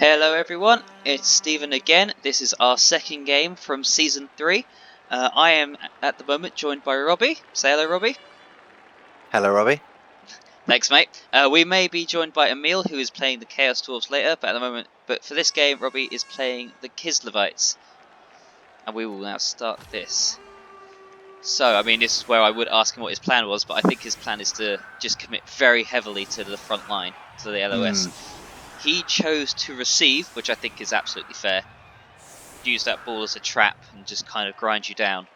Hello everyone, it's Stephen again. This is our second game from Season 3. I am at the moment joined by Robbie. Say hello, Robbie. Hello, Robbie. Thanks, mate. We may be joined by Emile, who is playing the Chaos Dwarves later, but for this game, Robbie is playing the Kislevites. And we will now start this. So, I mean, this is where I would ask him what his plan was, but I think his plan is to just commit very heavily to the front line, to the LOS. He chose to receive, which I think is absolutely fair. Use that ball as a trap and just kind of grind you down.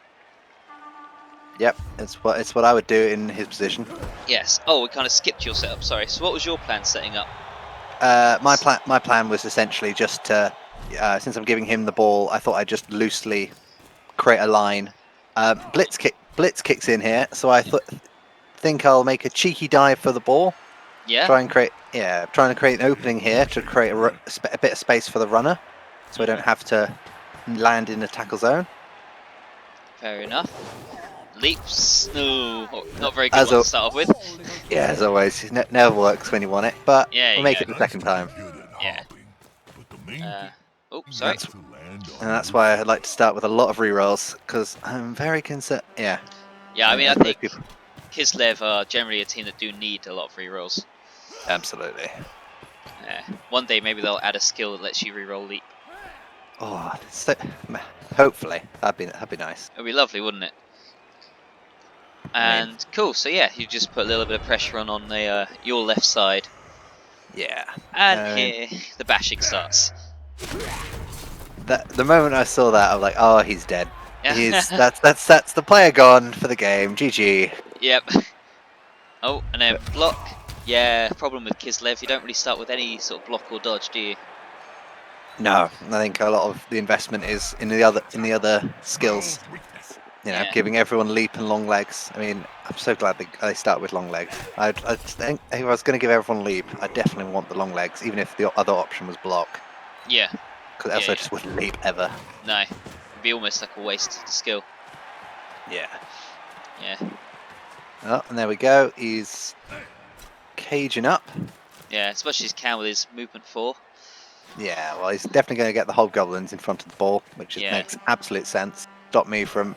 Yep, it's what I would do in his position. Yes. Oh, we kind of skipped your setup. Sorry. So, what was your plan setting up? My plan was essentially just to, since I'm giving him the ball, I thought I'd just loosely create a line. Blitz kicks in here, so I think I'll make a cheeky dive for the ball. Yeah. Trying to create an opening here to create a bit of space for the runner, so I don't have to land in the tackle zone. Fair enough. Leaps. No, not very good one to start off with. Yeah, as always, it never works when you want it, but Yeah, we'll make it the second time. Yeah. Oh, sorry. And that's why I like to start with a lot of rerolls, because I'm very concerned. Yeah. Yeah, I mean, I think Kislev are generally a team that do need a lot of rerolls. Absolutely. Yeah. One day maybe they'll add a skill that lets you reroll leap. Oh, hopefully that'd be nice. It'd be lovely, wouldn't it? And cool. So yeah, you just put a little bit of pressure on the your left side. Yeah. And here the bashing starts. The moment I saw that, I was like, oh, he's dead. That's the player gone for the game. GG. Yep. Oh, and then block. Yeah, problem with Kislev, you don't really start with any sort of block or dodge, do you? No, I think a lot of the investment is in the other skills. You know, giving everyone leap and long legs. I mean, I'm so glad they start with long legs. I think if I was going to give everyone leap, I definitely want the long legs, even if the other option was block. Yeah. Because else I just wouldn't leap ever. No, it'd be almost like a waste of skill. Yeah. Yeah. Oh, and there we go. He's caging up. Yeah, especially his cow with his movement 4. Yeah, well, he's definitely going to get the hobgoblins in front of the ball, which makes absolute sense. Stop me from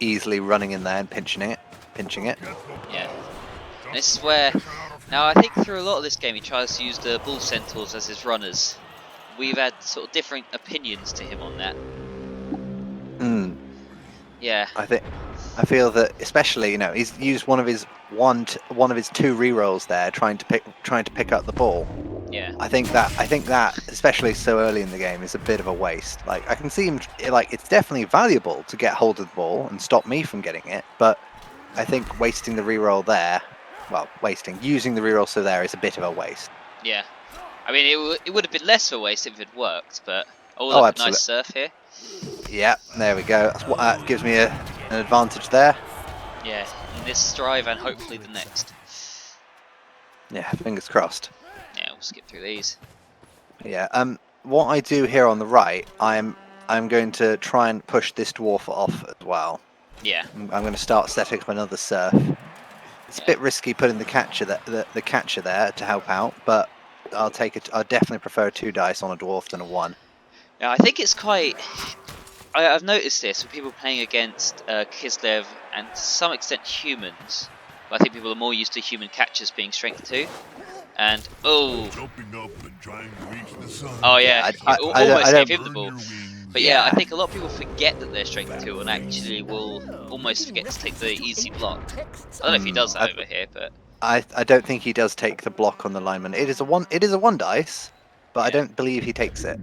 easily running in there and pinching it. Yeah. And this is where, now I think through a lot of this game he tries to use the bull centaurs as his runners. We've had sort of different opinions to him on that. Yeah. I feel that, especially, you know, he's used one of his two rerolls there, trying to pick up the ball. Yeah. I think that, especially so early in the game, is a bit of a waste. Like, I can see him, like, it's definitely valuable to get hold of the ball and stop me from getting it, but I think wasting the reroll there, using the reroll so there is a bit of a waste. Yeah. I mean, it would have been less of a waste if it worked, but look, nice surf here. Yeah, there we go. That gives me an advantage there. Yeah, in this drive and hopefully the next. Yeah, fingers crossed. Yeah, we'll skip through these. Yeah. What I do here on the right, I'm going to try and push this dwarf off as well. Yeah. I'm going to start setting up another surf. It's a bit risky putting the catcher there to help out, but I'll take it. I definitely prefer a 2 dice on a dwarf than a 1. Yeah, I think it's quite. I've noticed this with people playing against Kislev and to some extent humans. But I think people are more used to human catchers being strength 2. And almost gave him the ball. But yeah, I think a lot of people forget that they're strength 2 and actually will almost forget to take the easy block. I don't know if he does that over here, but I don't think he does take the block on the lineman. It is a 1 dice, but I don't believe he takes it.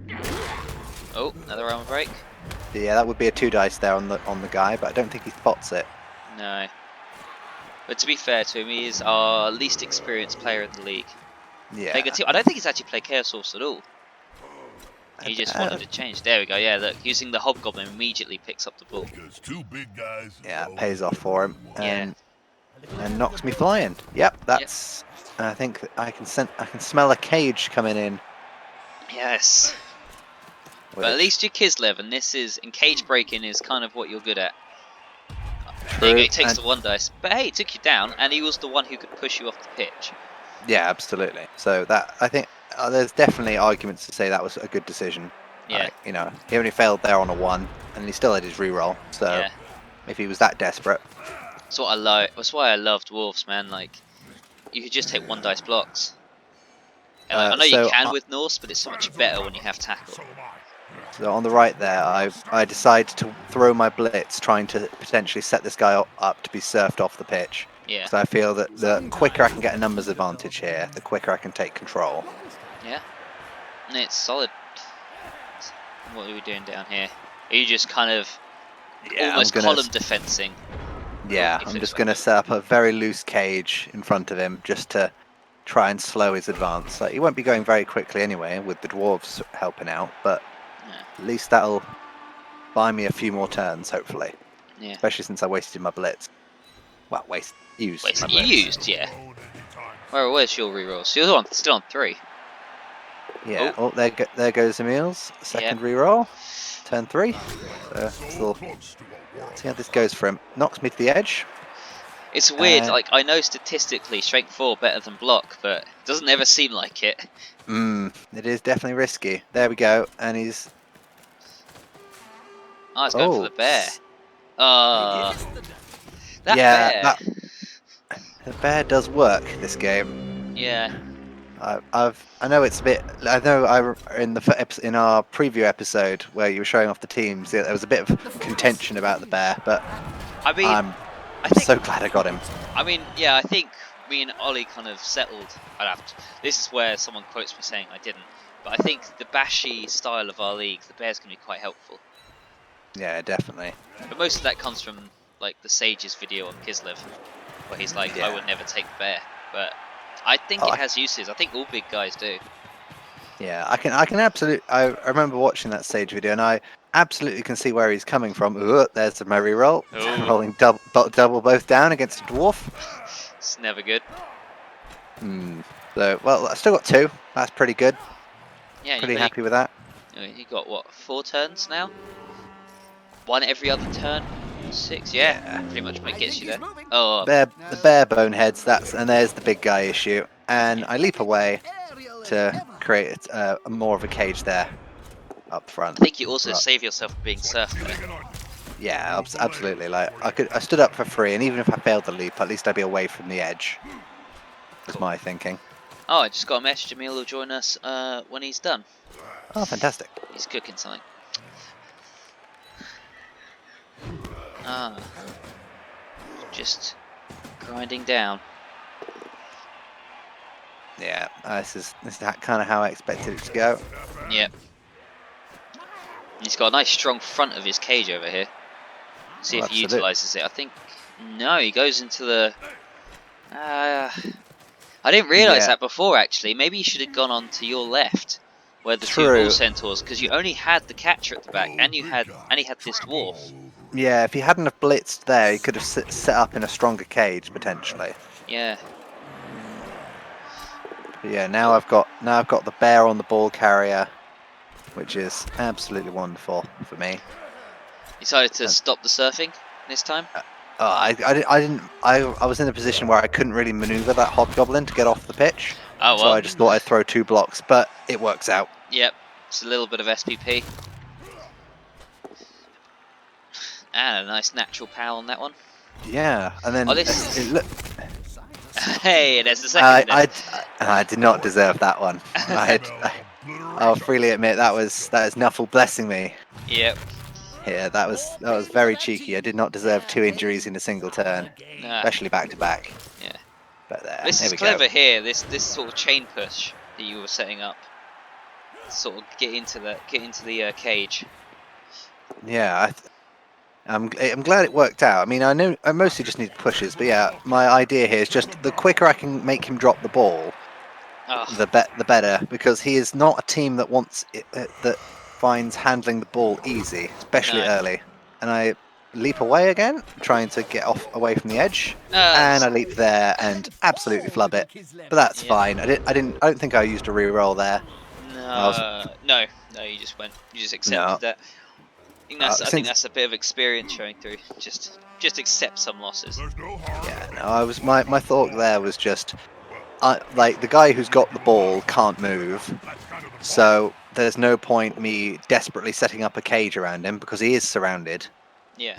Oh, another armor break. Yeah, that would be a 2 dice there on the guy, but I don't think he spots it. No. But to be fair to him, he is our least experienced player in the league. Yeah. I don't think he's actually played Chaos Dwarves at all. He just wanted to change. There we go. Yeah, look, using the hobgoblin immediately picks up the ball. Yeah, it pays off for him, and knocks me flying. Yep, that's. Yep. I think I can smell a cage coming in. Yes. But at least you're Kislev, and cage breaking is kind of what you're good at. There you go, he takes the 1 dice. But hey, he took you down, and he was the one who could push you off the pitch. Yeah, absolutely. So that, I think, there's definitely arguments to say that was a good decision. Yeah. Like, you know, he only failed there on a 1, and he still had his reroll. So Yeah. if he was that desperate, That's what I like. That's why I love dwarves, man. Like, you could just take 1 dice blocks. And like, I know you so can with Norse, but it's so much better when you have tackle. So on the right there, I decide to throw my blitz, trying to potentially set this guy up to be surfed off the pitch. Yeah. So I feel that the quicker I can get a numbers advantage here, the quicker I can take control. Yeah. And it's solid. What are we doing down here? Are you just kind of almost column defensing? Yeah, I'm just going to set up a very loose cage in front of him just to try and slow his advance. Like, he won't be going very quickly anyway with the dwarves helping out, but at least that'll buy me a few more turns, hopefully. Yeah. Especially since I wasted my blitz. Well, used my blitz. You used, yeah. Where's your rerolls? You're still on 3. Yeah. Oh, there goes Emile's second reroll. Turn 3. So see how this goes for him. Knocks me to the edge. It's weird. Like, I know statistically strength 4 better than block, but it doesn't ever seem like it. It is definitely risky. There we go, and he's. Oh, it's going for the bear. That bear. The bear does work this game. Yeah. I know it's a bit. I know in our preview episode where you were showing off the teams, there was a bit of contention about the bear, but I mean, I'm so glad I got him. I mean, yeah, I think me and Ollie kind of settled. This is where someone quotes me saying I didn't, but I think the bashy style of our league, the bear's going to be quite helpful. Yeah, definitely. But most of that comes from like the Sage's video on Kislev, where he's like, I would never take the bear, but I think it has uses. I think all big guys do. Yeah, I can absolutely. I remember watching that Sage video, and I absolutely can see where he's coming from. Ooh, there's the merry roll, rolling double both down against a dwarf. It's never good. So, well, I still got 2. That's pretty good. Yeah, pretty happy with that. You got what, 4 turns now? 1 every other turn. 6, yeah. Pretty much gets you there. Oh, the bare boneheads. And there's the big guy issue. And I leap away to create more of a cage there up front. I think you also save yourself from being surfed there. Yeah, absolutely. Like I stood up for free, and even if I failed the leap, at least I'd be away from the edge. Was my thinking. Oh, I just got a message. Emile will join us when he's done. Oh, fantastic. He's cooking something. Just grinding down. Yeah, this is kind of how I expected it to go. Yep. He's got a nice strong front of his cage over here. See if he utilises it. I think no, he goes into the. I didn't realise that before. Actually, maybe you should have gone on to your left, where the 2 bull centaurs, because you only had the catcher at the back, and he had this dwarf. Yeah, if he hadn't have blitzed there, he could have set up in a stronger cage potentially. Yeah. But yeah, now I've got the bear on the ball carrier, which is absolutely wonderful for me. You decided to stop the surfing this time? I was in a position where I couldn't really maneuver that hobgoblin to get off the pitch. Oh, well. So I just thought I'd throw 2 blocks, but it works out. Yep, it's a little bit of SPP. And a nice natural power on that one. Yeah, and then hey, there's the second. I did not deserve that one. I'll freely admit that is Nuffle blessing me. Yep. Yeah, that was very cheeky. I did not deserve 2 injuries in a single turn, especially back to back. Yeah. But this is clever here. This sort of chain push that you were setting up, sort of get into the cage. Yeah, I'm glad it worked out. I mean, I know I mostly just need pushes, but yeah, my idea here is just the quicker I can make him drop the ball, the better, because he is not a team that wants that finds handling the ball easy, especially early. And I leap away again, trying to get away from the edge, and I leap there and absolutely flub it. But that's fine. I don't think I used a reroll there. No, you just accepted that. I think that's a bit of experience showing through. Just accept some losses. Yeah, no, my thought there was just like the guy who's got the ball can't move, so there's no point me desperately setting up a cage around him because he is surrounded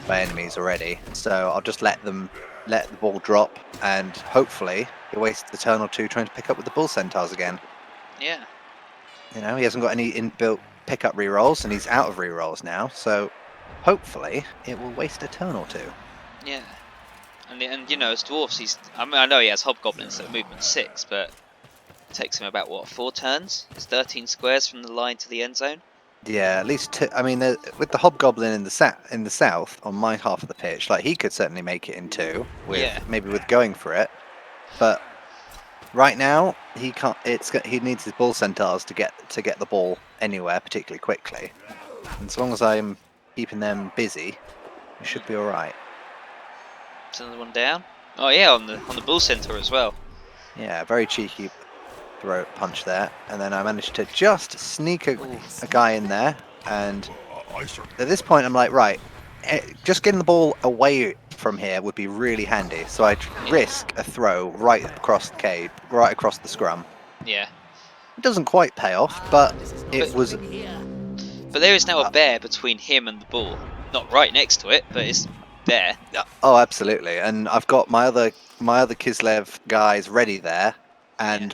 by enemies already. So I'll just let the ball drop, and hopefully he wastes a turn or two trying to pick up with the bull centaurs again. Yeah. You know, he hasn't got any inbuilt pickup rerolls, and he's out of rerolls now. So hopefully it will waste a turn or two. Yeah. And you know, as dwarfs, I know he has hobgoblins that movement 6, but it takes him about what 4 turns. It's 13 squares from the line to the end zone. Yeah, at least two. I mean, with the hobgoblin in the south on my half of the pitch, like he could certainly make it in 2 with maybe with going for it, but right now he can't. He needs his bull centaurs to get the ball anywhere particularly quickly, and as long as I'm keeping them busy, it should be all right. Is another one down? Oh yeah, on the bull centaur as well. Yeah, very cheeky throat punch there, and then I managed to just sneak a guy in there, and at this point I'm like, right, just getting the ball away from here would be really handy, so I'd risk a throw right across the cave, right across the scrum. Yeah. It doesn't quite pay off, but it was... But there is now a bear between him and the ball. Not right next to it, but it's there. Oh, absolutely, and I've got my other Kislev guys ready there, and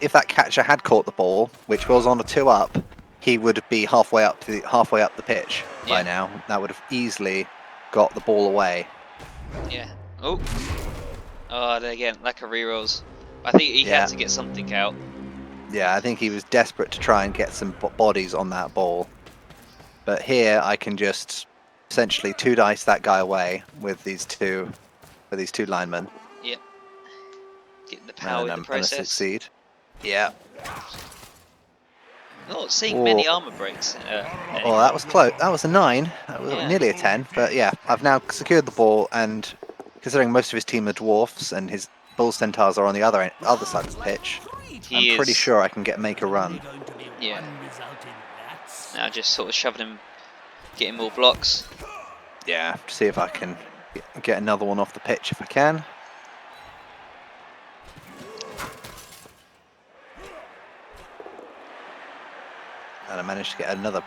if that catcher had caught the ball, which was on a 2-up, he would be halfway up the pitch by now. That would have easily got the ball away. Yeah. Oh, again, lack of rerolls. I think he had to get something out. Yeah, I think he was desperate to try and get some bodies on that ball. But here I can just essentially 2-dice that guy away with these two linemen. Yep. Getting the power in the process. And succeed. Yeah. Not seeing many armor breaks. Oh, that was close. That was a 9. That was nearly a 10. But yeah, I've now secured the ball, and considering most of his team are dwarfs and his bull centaurs are on the other side of the pitch, I'm pretty sure I can make a run. Yeah. Now just sort of shoving him, getting more blocks. Yeah, see if I can get another one off the pitch if I can. And I managed to get another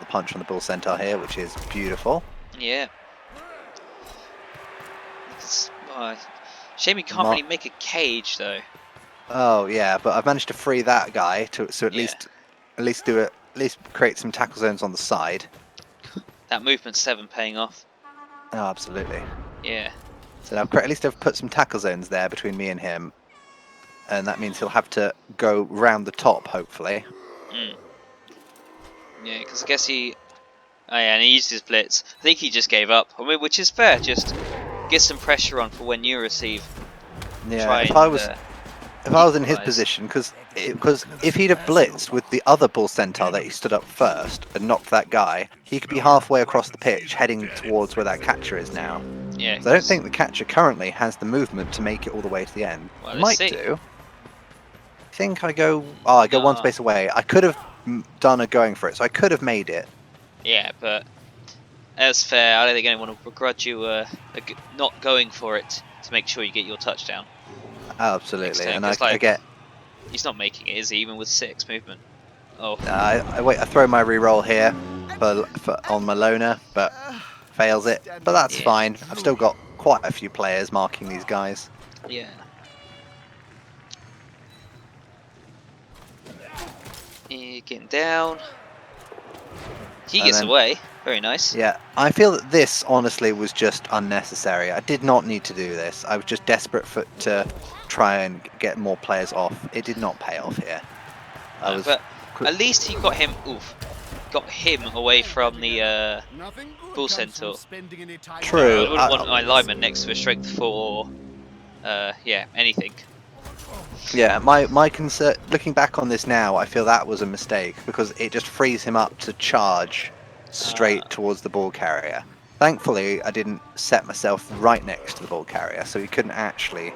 punch on the bull centaur here, which is beautiful. Yeah. Shame you can't really make a cage though. Oh yeah, but I've managed to free that guy to at least create some tackle zones on the side. That movement 7 paying off. Oh, absolutely. Yeah. So now at least I've put some tackle zones there between me and him, and that means he'll have to go round the top, hopefully. Yeah, because I guess he... Oh yeah, and he used his blitz. I think he just gave up. I mean, which is fair, just get some pressure on for when you receive. Yeah, if I was in his position, because if he'd have blitzed with the other bull centaur that he stood up first and knocked that guy, he could be halfway across the pitch heading towards where that catcher is now. Yeah. So I don't think the catcher currently has the movement to make it all the way to the end. Well, might do. I think I go one space away. I could have done a going for it, so I could have made it. Yeah, but that's fair. I don't think anyone will begrudge you not going for it to make sure you get your touchdown. Absolutely, and like, I get... He's not making it, is he? Even with 6 movement. Oh. I throw my reroll here on my loner, but fails it. But that's fine. I've still got quite a few players marking these guys. Yeah. Getting down. He gets away. Very nice. Yeah, I feel that this honestly was just unnecessary. I did not need to do this. I was just desperate to try and get more players off. It did not pay off here. But at least he got him. Got him away from the bull centaur. True. I wouldn't want my lineman next to a strength 4 or anything. Yeah, my concern, looking back on this now, I feel that was a mistake because it just frees him up to charge straight towards the ball carrier. Thankfully, I didn't set myself right next to the ball carrier, so he couldn't actually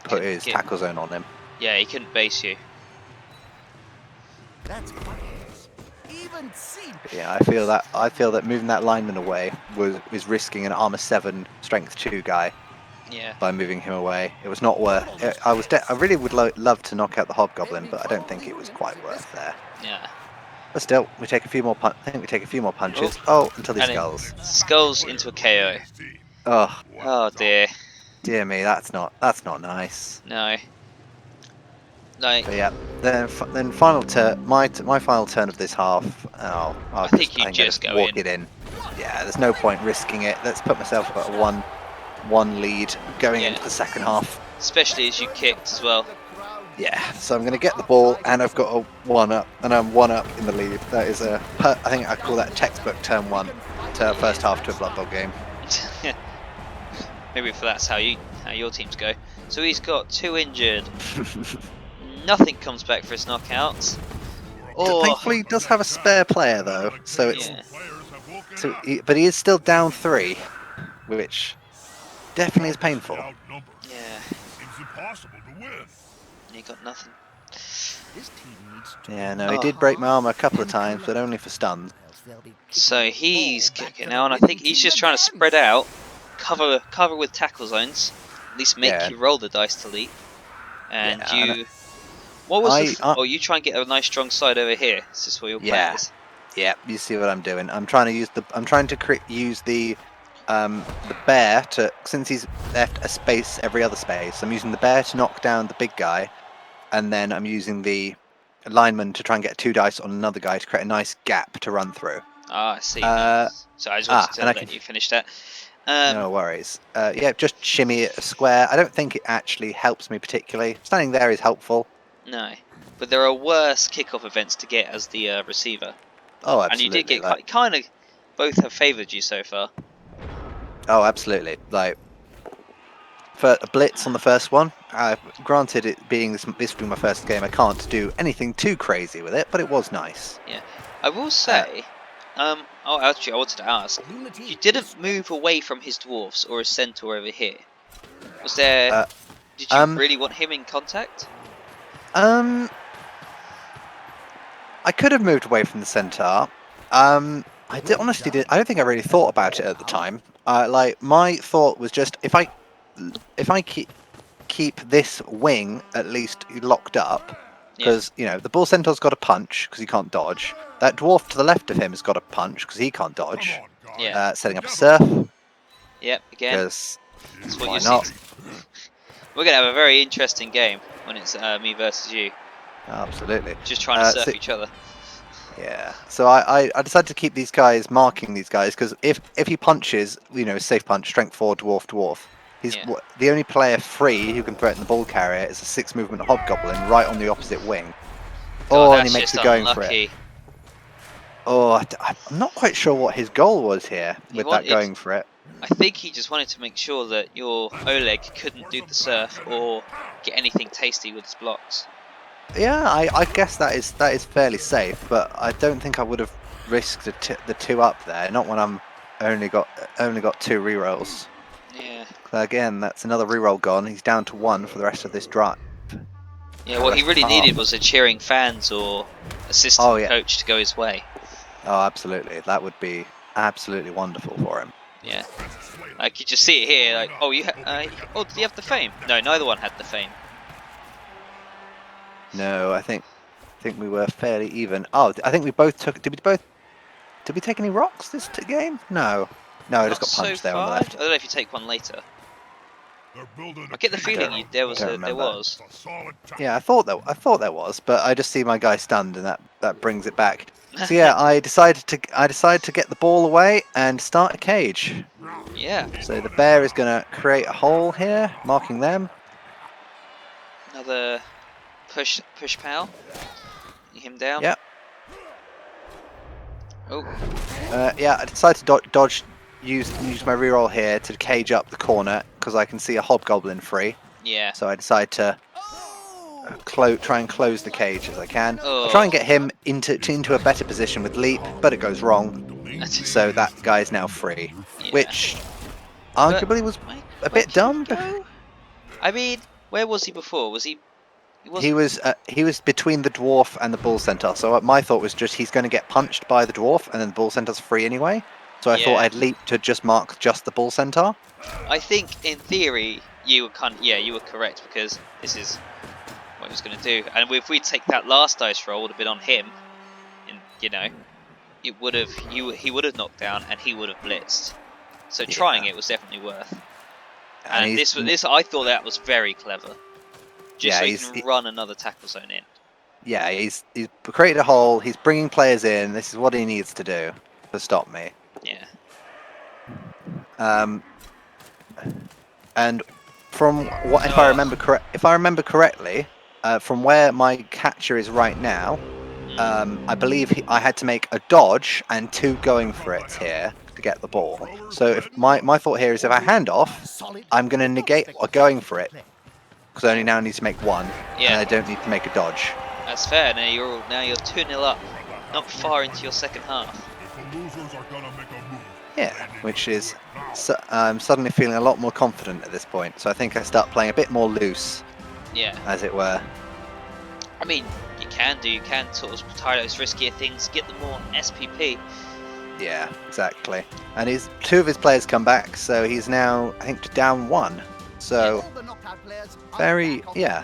put his tackle zone on him. Yeah, he couldn't base you. Yeah, I feel that moving that lineman away was risking an armor 7 strength 2 guy. by moving him away. It was not worth. I really would love to knock out the hobgoblin, but I don't think it was quite worth there. Yeah. But still, we take a few more. I think we take a few more punches. Oh, until he skulls. Skulls into a KO. Oh. Oh dear. Dear me, that's not nice. No. Like. But yeah. Then final turn. My final turn of this half. Oh, I think you just go walk it in. Yeah. There's no point risking it. Let's put myself at a one lead going into the second half. Especially as you kicked as well. Yeah, so I'm going to get the ball, and I've got a 1-up, and I'm 1-up in the lead. That is I think I call that textbook turn 1 to first half to a Blood Bowl game. Maybe if that's how your teams go. So he's got 2 injured. Nothing comes back for his knockouts. Thankfully, he does have a spare player though, so it's but he is still down 3, which definitely is painful. Yeah. He got nothing. Yeah, no, he did break my arm a couple of times, but only for stuns. So he's kicking now, and I think he's just trying to spread out, cover with tackle zones, at least make you roll the dice to leap. And what was you try and get a nice strong side over here. Is this what your plan is? Yeah, you see what I'm doing. I'm trying to use the bear to, since he's left a space every other space, I'm using the bear to knock down the big guy, and then I'm using the lineman to try and get 2 dice on another guy to create a nice gap to run through. Ah, I see. So I just wanted to let you finish that. No worries. Yeah, just shimmy it a square. I don't think it actually helps me particularly. Standing there is helpful. No, but there are worse kickoff events to get as the receiver. Oh, absolutely. And you did get kind of both have favoured you so far. Oh, absolutely. Like, for a blitz on the first one, granted it being this being my first game, I can't do anything too crazy with it, but it was nice. Yeah, I will say, actually I wanted to ask, you didn't move away from his dwarfs or his centaur over here. Was there, did you really want him in contact? I could have moved away from the centaur. I honestly did. I don't think I really thought about it at the time. Like, my thought was just if I keep this wing at least locked up, because you know the bull centaur's got a punch because he can't dodge. That dwarf to the left of him has got a punch because he can't dodge. Yeah. Setting up a surf. Yep. Again. Because why not? We're gonna have a very interesting game when it's me versus you. Absolutely. Just trying to surf each other. Yeah. So I decided to keep these guys, marking these guys, because if he punches, you know, safe punch, strength 4, dwarf. He's the only player free who can threaten the ball carrier is a 6 movement hobgoblin right on the opposite wing. And he makes me going for it. Oh, I'm not quite sure what his goal was here with that going for it. I think he just wanted to make sure that your Oleg couldn't do the surf or get anything tasty with his blocks. Yeah, I guess that is fairly safe, but I don't think I would have risked the 2 up there. Not when I'm only got 2 rerolls. Yeah. Again, that's another reroll gone. He's down to 1 for the rest of this drive. Yeah, what he really needed was a cheering fans or assistant coach to go his way. Oh, absolutely. That would be absolutely wonderful for him. Yeah. Like, you just see it here, like, did he have the fame? No, neither one had the fame. No, I think we were fairly even. Oh, I think we both took. Did we take any rocks this game? No, I just got punched there on the left. I don't know if you take one later. I get the feeling there was. Yeah, I thought there was, but I just see my guy stunned, and that brings it back. So yeah, I decided to get the ball away and start a cage. Yeah. So the bear is going to create a hole here, marking them. Another push pal. Him down. Yep. Oh. Yeah, I decided to dodge. Use my reroll here to cage up the corner because I can see a hobgoblin free. Yeah. So I decide to try and close the cage as I can. I'll try and get him into a better position with leap, but it goes wrong. So that guy's now free, which arguably was a bit dumb. I mean, where was he before? Was he? He was between the dwarf and the bull centaur. So my thought was just he's going to get punched by the dwarf, and then the bull centaur's free anyway. So I thought I'd leap to just mark just the bull centaur. I think in theory you were you were correct, because this is what he was going to do. And if we take that last dice roll, would have been on him, and it would have he would have knocked down and he would have blitzed. So trying it was definitely worth. And this I thought that was very clever. Just so he can run another tackle zone in. Yeah, he's created a hole. He's bringing players in. This is what he needs to do to stop me. Yeah. And from what, if I remember correctly, from where my catcher is right now, I believe I had to make a dodge and 2 going for it here to get the ball. So if my thought here is if I hand off, I'm going to negate going for it, because I only now need to make 1, and I don't need to make a dodge. That's fair. Now you're 2-0 up, not far into your second half. Yeah, which is I'm suddenly feeling a lot more confident at this point. So I think I start playing a bit more loose. Yeah. As it were. I mean, you can sort of try those riskier things, get them more SPP. Yeah, exactly. And 2 of his players come back, so he's now, I think, down 1. So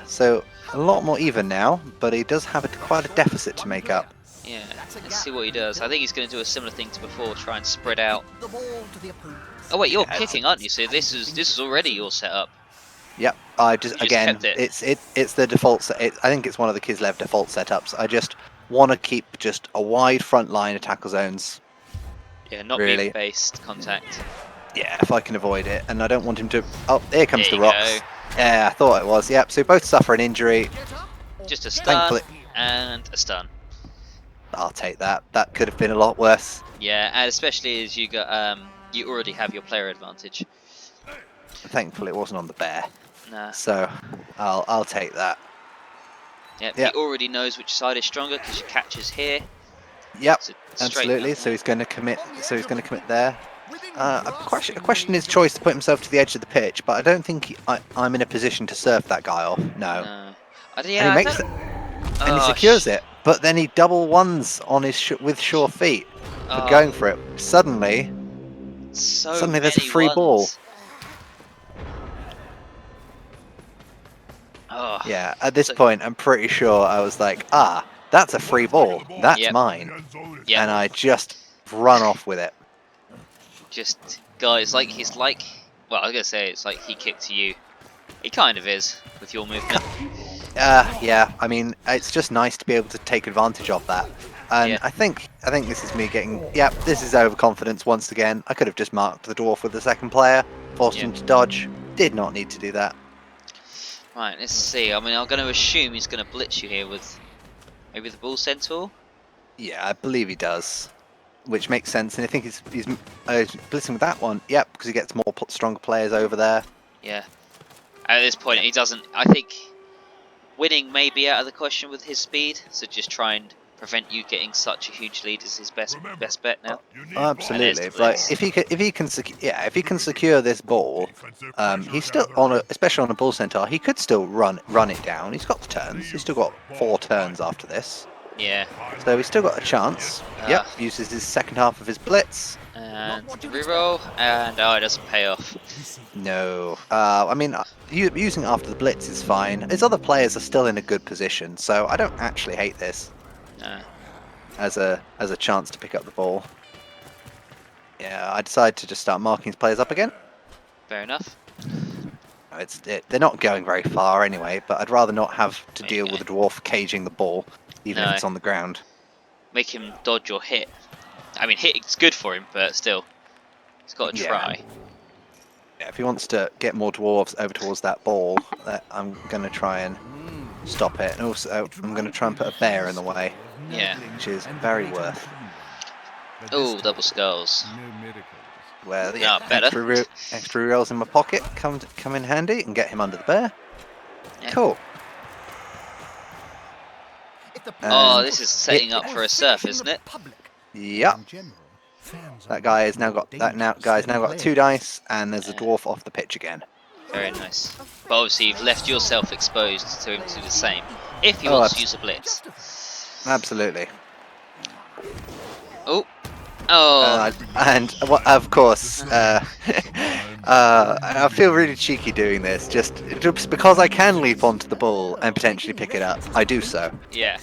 so a lot more even now, but he does have quite a deficit to make up. Yeah, let's see what he does. I think he's going to do a similar thing to before, try and spread out. Oh wait, you're kicking, aren't you? So this is already your setup. Yep. It's the default. I think it's one of the Kislev default setups. I just want to keep just a wide front line of tackle zones. Yeah, not being based contact. Yeah, if I can avoid it, and I don't want him to. Oh, here comes the rocks. Yeah, I thought it was. Yep. So both suffer an injury. Just a stun and a stun. I'll take that. That could have been a lot worse. Yeah, and especially as you got you already have your player advantage. Thankfully, it wasn't on the bear. Nah. So I'll take that. Yep. He already knows which side is stronger because your catcher's here. Yep. Absolutely. So he's going to commit. There. A question his choice to put himself to the edge of the pitch, but I don't think I'm in a position to surf that guy off. No. And he makes it, and he secures it. But then he double ones on his with sure feet for going for it. Suddenly there's a free ball. Oh, yeah, at this point, I'm pretty sure I was like, that's a free ball. That's mine. Yep. And I just run off with it. Guys, well, I was going to say it's like he kicked to you. He kind of is, with your movement. Yeah, I mean, it's just nice to be able to take advantage of that. And I think this is me getting, this is overconfidence once again. I could have just marked the dwarf with the second player, forced him to dodge. Did not need to do that. Right, let's see. I mean, I'm going to assume he's going to blitz you here with maybe the Bull Centaur? Yeah, I believe he does. Which makes sense, and I think he's blitzing with that one. Yep, because he gets more stronger players over there. Yeah. At this point, he doesn't. I think winning may be out of the question with his speed, so just try and prevent you getting such a huge lead is his best bet now. Absolutely. Like if he can secure this ball, he's still especially on a Bull Centaur, he could still run it down. He's got the turns. He's still got 4 turns after this. Yeah. So he's still got a chance. Uses his second half of his blitz. And reroll, and it doesn't pay off. No. I mean, using after the blitz is fine. His other players are still in a good position, so I don't actually hate this. As a chance to pick up the ball. Yeah, I decided to just start marking his players up again. Fair enough. They're not going very far anyway, but I'd rather not have to deal with a dwarf caging the ball, even if it's on the ground. Make him dodge or hit. I mean, hitting's good for him, but still, he's got to try. Yeah, if he wants to get more dwarves over towards that ball, I'm going to try and stop it. And also, I'm going to try and put a bear in the way. Yeah. Which is very worth. Oh, double skulls. Where the extra rerolls in my pocket come in handy and get him under the bear. Yeah. Cool. This is setting up for a surf, isn't it? Yep. That guy's now got 2 dice, and there's a dwarf off the pitch again. Very nice. But obviously, you've left yourself exposed to him to do the same. If he wants to use a blitz. Absolutely. Oh. And of course, I feel really cheeky doing this, just because I can leap onto the ball and potentially pick it up. I do so. Yeah.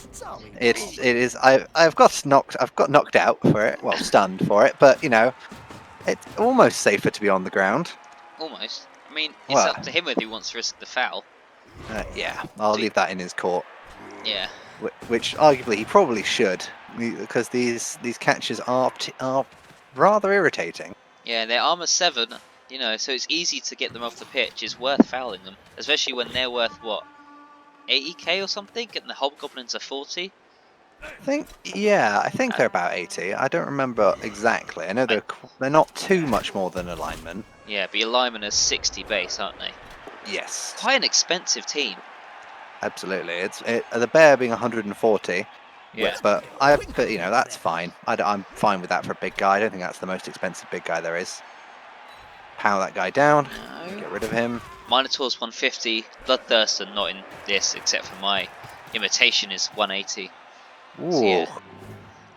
It is. I've got knocked out for it. Well, stunned for it, but it's almost safer to be on the ground. Almost. I mean, it's Well, up to him whether he wants to risk the foul. yeah, I'll leave that in his court. Yeah. Which arguably he probably should, because these catches are rather irritating. Yeah, they're armor 7, so it's easy to get them off the pitch. It's worth fouling them, especially when they're worth what, 80k or something, and the hobgoblins are 40. I think they're about 80. I don't remember exactly. I know they're not too much more than a lineman. Yeah, but your linemen are 60 base, aren't they? Yes. Quite an expensive team. Absolutely. The bear being 140. Yeah. But that's fine. I'm fine with that for a big guy. I don't think that's the most expensive big guy there is. Power that guy down. No. Get rid of him. Minotaur's 150. Bloodthirster not in this, except for my imitation is 180. Ooh. So, yeah.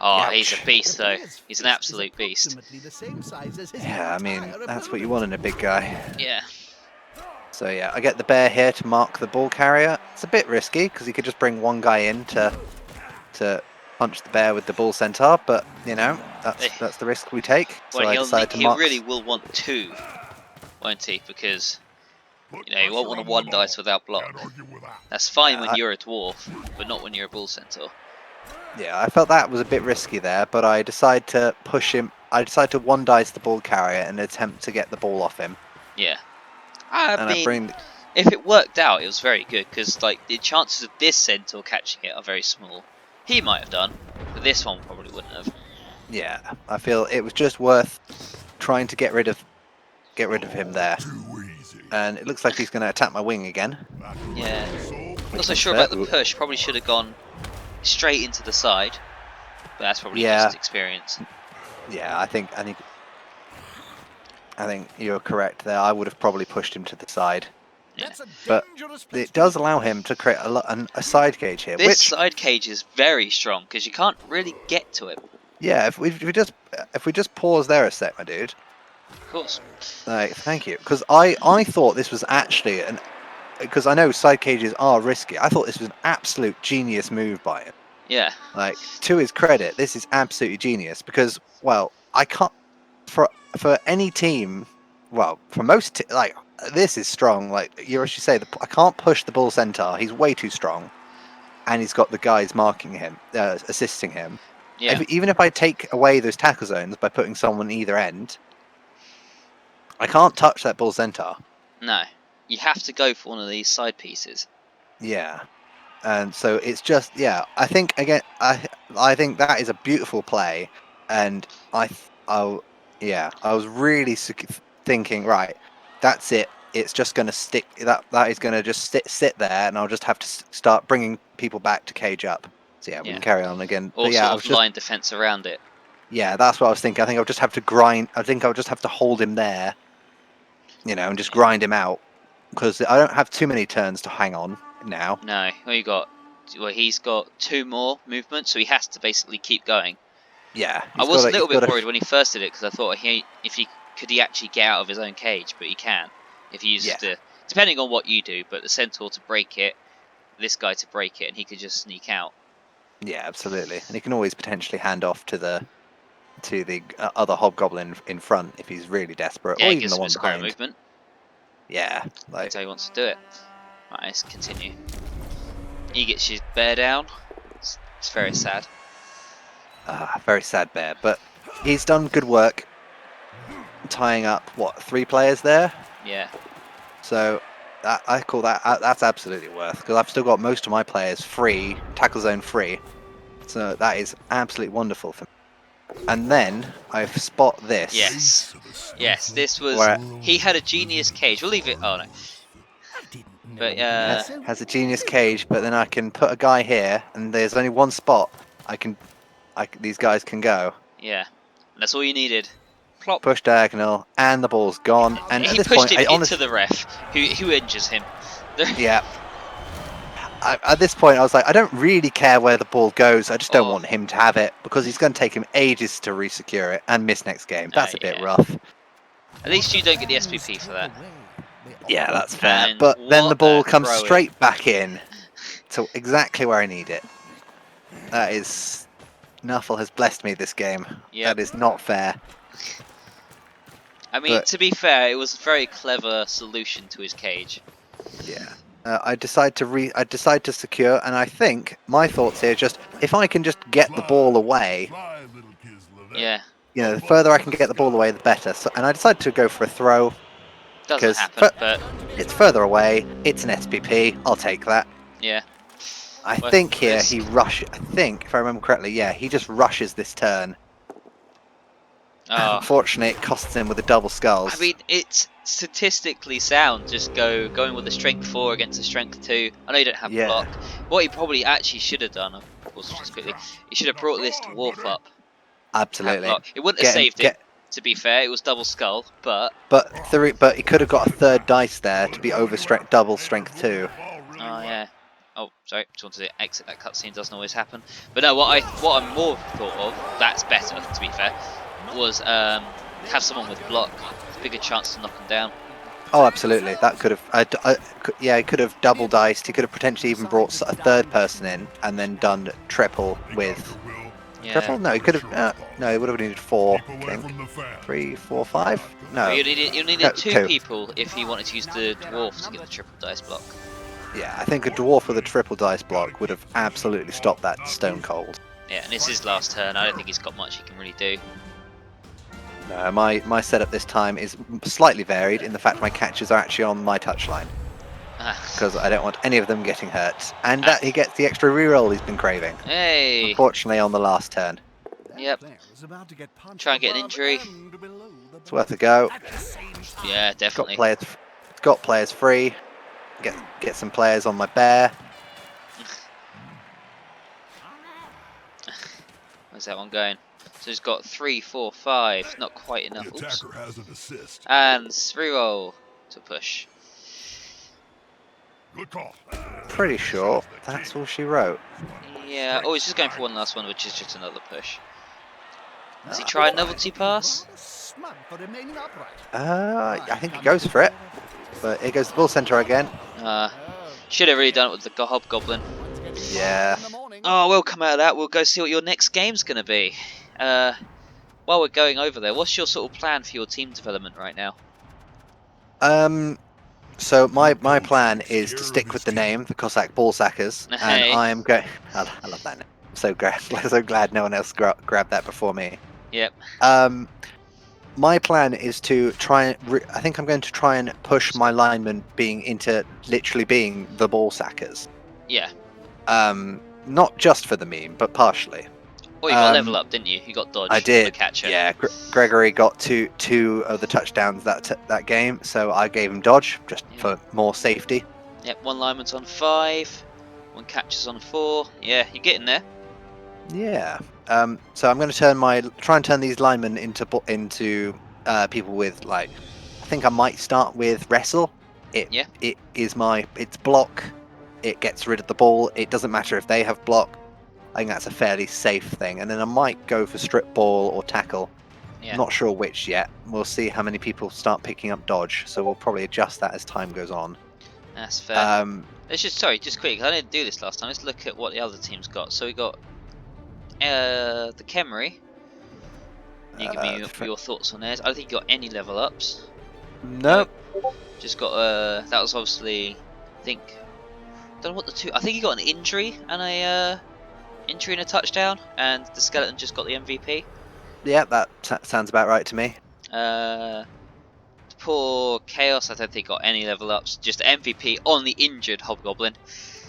Oh, Ouch. he's a beast though. He's an absolute beast. Yeah, I mean, that's what you want in a big guy. Yeah. So yeah, I get the bear here to mark the ball carrier. It's a bit risky because he could just bring one guy in to punch the bear with the bull centaur, but that's the risk we take. So Well, I decided to mark. he really will want 2, won't he? Because you won't want a 1 dice without block. That's fine when you're a dwarf, but not when you're a bull centaur. Yeah, I felt that was a bit risky there, but I decided to push him. I decided to 1 dice the ball carrier and attempt to get the ball off him. Yeah. If it worked out, it was very good, because the chances of this centaur catching it are very small. He might have done, but this one probably wouldn't have. Yeah, I feel it was just worth trying to get rid of him there. And it looks like he's going to attack my wing again. Yeah. Not so sure about the push. Probably should have gone straight into the side, but that's probably just experience. Yeah, I think you're correct there. I would have probably pushed him to the side. Yeah. But it does allow him to create a side cage here. This side cage is very strong because you can't really get to it. Yeah, if we just pause there a sec, my dude. Of course. Thank you. Because I thought this was actually because I know side cages are risky. I thought this was an absolute genius move by him. Yeah. To his credit, this is absolutely genius because, well, I can't for any team. Well, for most this is strong. Like you actually say, I can't push the bull centaur. He's way too strong, and he's got the guys marking him, assisting him. Yeah. Even if I take away those tackle zones by putting someone either end, I can't touch that bull centaur. No, you have to go for one of these side pieces. Yeah, and so it's just I think again I think that is a beautiful play, and I was really thinking, right, that's it. It's just going to stick. That is going to just sit there, and I'll just have to start bringing people back to cage up. So we can carry on again. Or sort of line defense around it. Yeah, that's what I was thinking. I think I'll just have to grind. I think I'll just have to hold him there, and just grind him out because I don't have too many turns to hang on now. No, he's got 2 more movements, so he has to basically keep going. Yeah, I was a little bit worried when he first did it because I thought could he actually get out of his own cage, but he can if he uses depending on what you do. But the centaur to break it, this guy to break it, and he could just sneak out. Yeah, absolutely, and he can always potentially hand off to the other hobgoblin in front if he's really desperate, or even the one behind. Movement. Yeah, that's how he wants to do it. Right, let's continue. He gets his bear down. It's very sad. Very sad bear, but he's done good work tying up 3 players there. Yeah. So I call that's absolutely worth because I've still got most of my players free, tackle zone free. So that is absolutely wonderful for me. And then I spot this. Yes, this was. He had a genius cage. We'll leave it. Oh no. But has a genius cage, but then I can put a guy here, and there's only one spot these guys can go. Yeah, and that's all you needed. Plop. Push diagonal, and the ball's gone. And he at this pushed point, him into the ref, who injures him. Yeah. At this point, I was like, I don't really care where the ball goes. I just don't want him to have it because he's going to take him ages to resecure it and miss next game. That's a bit rough. At least you don't get the SPP for that. Yeah, that's fair. And But then the what ball a comes throw-in. straight back in to exactly where I need it. That is... Nuffle has blessed me this game. Yep. That is not fair. I mean, to be fair, it was a very clever solution to his cage. Yeah. I decide to secure, and I think my thoughts here just if I can just get the ball away. Yeah. You know, the further I can get the ball away, the better. So, and I decided to go for a throw. Doesn't happen, but it's further away. It's an SPP. I'll take that. yeah. I think here he rushes. I think, if I remember correctly, yeah, he just rushes this turn. Oh. Unfortunately, it costs him with the double skulls. I mean, it's statistically sound. Just going with a strength 4 against a strength 2. I know you don't have block. What he probably actually should have done, of course, just quickly, he should have brought this dwarf up. Absolutely. It wouldn't have saved it. To be fair, it was double skull, but he could have got a third dice there to be double strength 2. Oh yeah. Oh, sorry. Just wanted to exit that cutscene. Doesn't always happen. But no, what I'm more thought of. That's better, to be fair. Was have someone with block. Bigger chance to knock them down. Oh, absolutely. That could have. Yeah, he could have double diced. He could have potentially even brought a third person in and then done triple with. Yeah. Triple? No, he could have. No, he would have needed 4. I think 3, 4, 5. No. You needed two people if he wanted to use the dwarf to get the triple dice block. Yeah, I think a dwarf with a triple dice block would have absolutely stopped that stone cold. Yeah, and it's his last turn. I don't think he's got much he can really do. No, my setup this time is slightly varied in the fact my catches are actually on my touchline. Because I don't want any of them getting hurt. And that he gets the extra reroll he's been craving. Hey! Unfortunately on the last turn. Yep. Try and get an injury. It's worth a go. Yeah, definitely. It's got players free. Get some players on my bear. Where's that one going? So he's got 3, 4, 5. Not quite enough. Oops. Has an assist. And reroll to push. Good call. Pretty sure that's all she wrote. Yeah. Oh, he's just going for one last one, which is just another push. Has he tried novelty pass? I think he goes for it. But here goes the bull center again. Should have really done it with the hobgoblin. Yeah. Oh, we'll come out of that. We'll go see what your next game's going to be. While we're going over there, what's your sort of plan for your team development right now? So my plan is to stick with the name, the Kossack Ballsackers, and I am going. I love that name. I'm so glad no one else grabbed that before me. Yep. My plan is to try and. I think I'm going to try and push my linemen into literally being the Ballsackers. Yeah. Not just for the meme, but partially. Well, you got level up, didn't you? You got dodge. I did. The catcher. Yeah, Gregory got two of the touchdowns that game, so I gave him dodge just for more safety. Yep, one lineman's on 5, one catcher's on 4. Yeah, you're getting there. Yeah. So I'm going to try and turn these linemen into people with like. I think I might start with wrestle. It's block. It gets rid of the ball. It doesn't matter if they have block. I think that's a fairly safe thing. And then I might go for strip ball or tackle. Yeah. Not sure which yet. We'll see how many people start picking up dodge. So we'll probably adjust that as time goes on. That's fair. Let's just quick. I didn't do this last time. Let's look at what the other team's got. So we got the Khemri. You give me your thoughts on theirs. I don't think you got any level ups. Nope. Just got that was obviously I think. Don't know what the two. I think he got an injury and a touchdown, and the skeleton just got the MVP. Yeah, that sounds about right to me. The poor Chaos, I don't think got any level ups. Just MVP on the injured hobgoblin.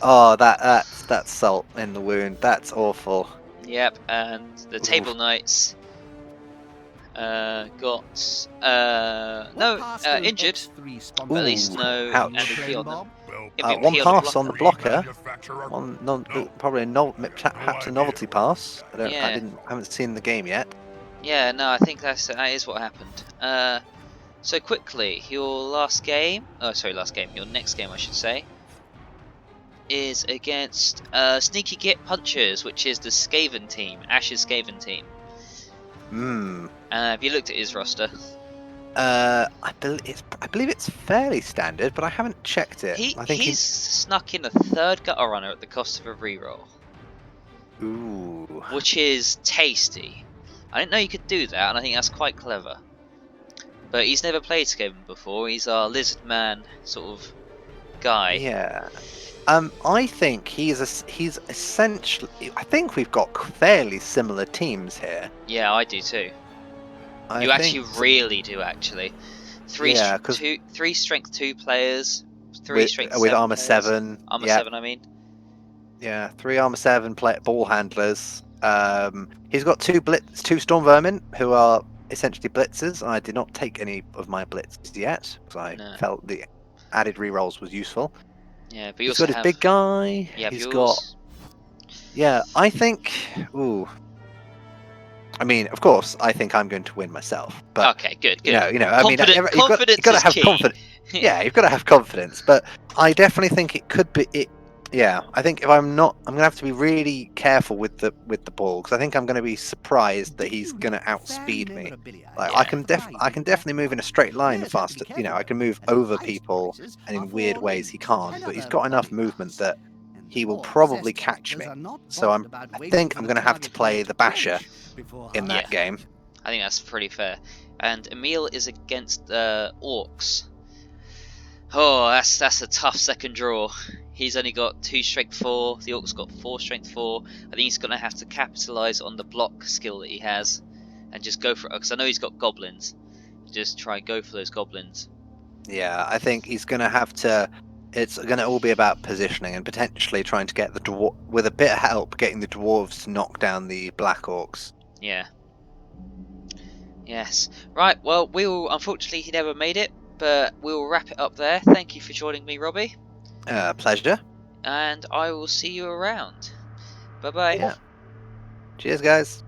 Oh, that's salt in the wound. That's awful. Yep, and the Table Knights got injured, but at least no MVP on them. One pass on the blocker. Perhaps a novelty pass. I haven't seen the game yet. Yeah, no, I think that is what happened. So quickly, your next game, I should say, is against Sneaky Git Punchers, which is the Skaven team, Ash's Skaven team. Hmm. Have you looked at his roster? I believe it's fairly standard, but I haven't checked it. I think He's snuck in a third gutter runner at the cost of a reroll, Ooh. which is tasty. I didn't know you could do that, and I think that's quite clever. But he's never played Skaven before. He's our lizard man sort of guy. Yeah. I think he's essentially. I think we've got fairly similar teams here. Yeah, I do too. You actually really do, actually. Three strength 2 players, 3 strength 7 with armor players. 7. Armor 7, I mean. Yeah, 3 armor 7 ball handlers. He's got 2 storm vermin who are essentially blitzers. I did not take any of my blitzes yet because I felt the added rerolls was useful. Yeah, but he's got his big guy. Yeah, he's got. Yeah, I think. Ooh. I mean, of course, I think I'm going to win myself. But okay, good. You know. I mean, you've got to have confidence. Yeah, you've got to have confidence. But I definitely think it could be. Yeah, I think if I'm not, I'm gonna have to be really careful with the ball because I think I'm gonna be surprised that he's gonna outspeed me. Like I can definitely move in a straight line faster. You know, I can move over people, and in weird ways he can't. But he's got enough movement that he will probably catch me. So I think I'm gonna have to play the basher in that game. I think that's pretty fair. And Emile is against Orcs. Oh, that's a tough second draw. He's only got 2 strength 4. The Orc's got 4 strength 4. I think he's going to have to capitalise on the block skill that he has, and just go for it. Because I know he's got goblins. Just try and go for those goblins. Yeah, I think he's going to have to. It's going to all be about positioning and potentially trying to get the with a bit of help, getting the dwarves to knock down the black orcs. Yeah. Yes. Right. Well, unfortunately he never made it, but we'll wrap it up there. Thank you for joining me, Robbie. Pleasure. And I will see you around. Bye bye. Yeah. Cheers, guys.